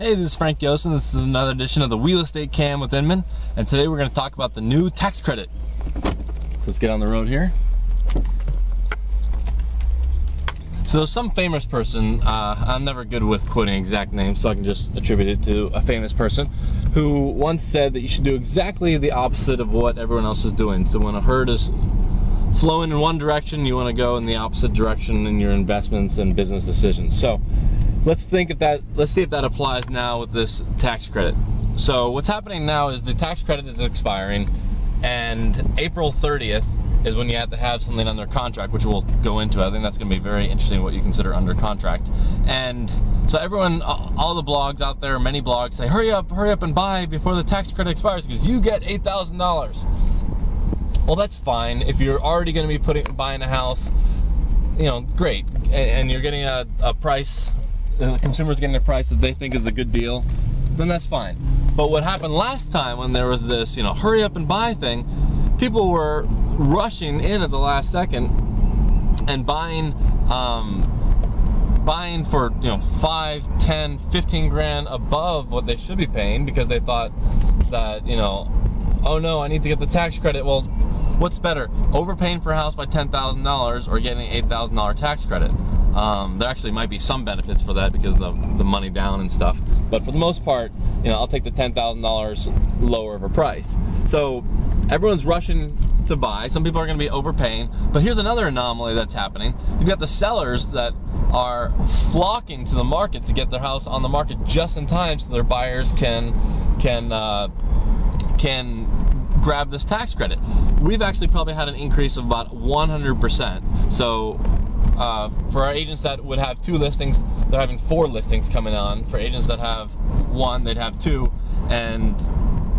Hey, this is Frank Yosin. This is another edition of the Real Estate Cam with Inman, and today we're going to talk about the new tax credit. So let's get on the road here. So some famous person, I'm never good with quoting exact names, so I can just attribute it to a famous person, who once said that you should do exactly the opposite of what everyone else is doing. So when a herd is flowing in one direction, you want to go in the opposite direction in your investments and business decisions. So let's see if that applies now with this tax credit. So what's happening now is the tax credit is expiring, and April 30th is when you have to have something under contract, which we'll go into. I think that's going to be very interesting what you consider under contract. And so everyone, all the blogs out there, many blogs say, hurry up and buy before the tax credit expires because you get $8,000. Well, that's fine. If you're already going to be buying a house, you know, great. And you're getting a price, the consumer's getting a price that they think is a good deal, then that's fine. But what happened last time when there was this, you know, hurry up and buy thing, people were rushing in at the last second and buying for, you know, 5, 10, 15 grand above what they should be paying because they thought that, you know, oh no, I need to get the tax credit. Well, what's better, overpaying for a house by $10,000 or getting an $8,000 tax credit? There actually might be some benefits for that because of the money down and stuff, but for the most part, you know, I'll take the $10,000 lower of a price. So everyone's rushing to buy. Some people are going to be overpaying, but here's another anomaly that's happening. You've got the sellers that are flocking to the market to get their house on the market just in time so their buyers can grab this tax credit. We've actually probably had an increase of about 100%. So for our agents that would have 2 listings, they're having 4 listings coming on. For agents that have 1, they'd have 2. And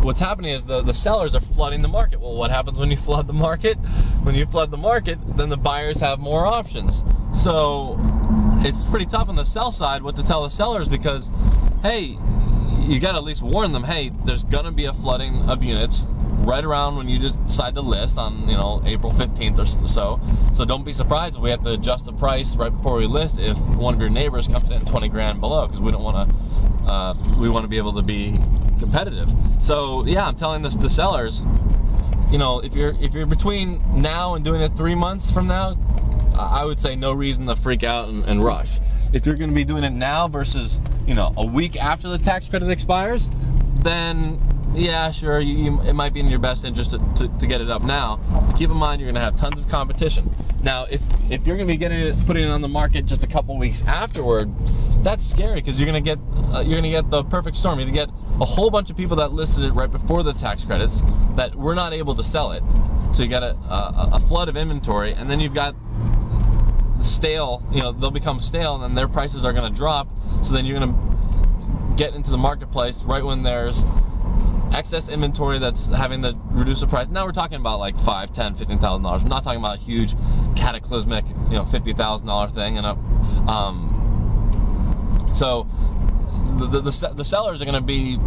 what's happening is the sellers are flooding the market. Well, what happens when you flood the market? When you flood the market, then the buyers have more options. So it's pretty tough on the sell side what to tell the sellers because, hey, you got to at least warn them, hey, there's going to be a flooding of units right around when you decide to list on, you know, April 15th or so. So don't be surprised if we have to adjust the price right before we list if one of your neighbors comes in 20 grand below, because we don't want to, we want to be able to be competitive. So yeah, I'm telling the sellers, you know, if you're between now and doing it 3 months from now, I would say no reason to freak out and rush. If you're going to be doing it now versus, you know, a week after the tax credit expires, then yeah, sure, it might be in your best interest to get it up now. But keep in mind, you're going to have tons of competition. Now, if you're going to be putting it on the market just a couple weeks afterward, that's scary because you're going to get the perfect storm. You're going to get a whole bunch of people that listed it right before the tax credits that were not able to sell it. So you got a flood of inventory, and then you've got stale. You know, they'll become stale, and then their prices are going to drop. So then you're going to get into the marketplace right when there's excess inventory that's having to reduce the price. Now we're talking about like $5,000, $10,000, $15,000. We're not talking about a huge cataclysmic, you know, $50,000 thing. And so the sellers are going to be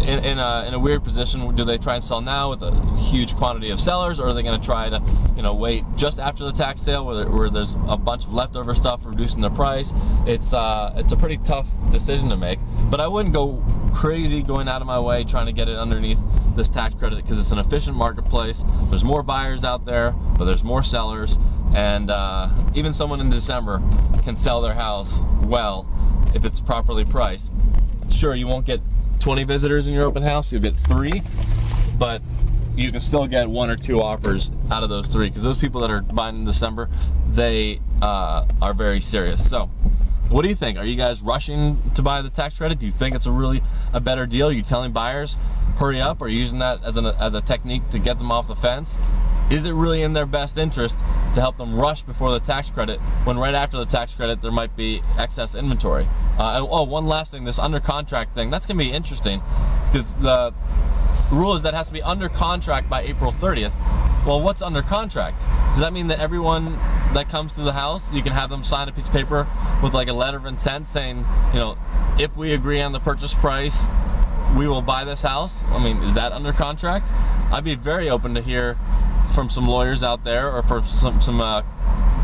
in a weird position. Do they try and sell now with a huge quantity of sellers, or are they going to try to, you know, wait just after the tax sale where there's a bunch of leftover stuff reducing the price? It's a pretty tough decision to make, but I wouldn't go crazy going out of my way trying to get it underneath this tax credit because it's an efficient marketplace. There's more buyers out there, but there's more sellers, and even someone in December can sell their house well if it's properly priced. Sure, you won't get 20 visitors in your open house, you'll get 3, but you can still get 1 or 2 offers out of those 3 because those people that are buying in December, they are very serious. So what do you think? Are you guys rushing to buy the tax credit? Do you think it's a better deal? Are you telling buyers hurry up, or are you using that as a technique to get them off the fence? Is it really in their best interest to help them rush before the tax credit when right after the tax credit there might be excess inventory? And one last thing, this under contract thing, that's going to be interesting because the rule is that it has to be under contract by April 30th. Well, what's under contract? Does that mean that everyone that comes to the house, you can have them sign a piece of paper with like a letter of intent saying, you know, if we agree on the purchase price, we will buy this house? I mean, is that under contract? I'd be very open to hear from some lawyers out there, or for some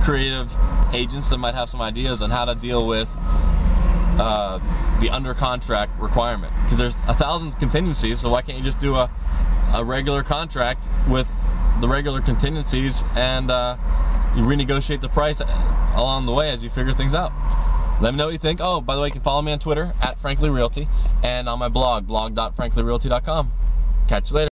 creative agents that might have some ideas on how to deal with the under contract requirement, because there's 1,000 contingencies. So why can't you just do a regular contract with the regular contingencies, and you renegotiate the price along the way as you figure things out? Let me know what you think. Oh, by the way, you can follow me on Twitter @FranklyRealty, and on my blog, blog.franklyrealty.com. Catch you later.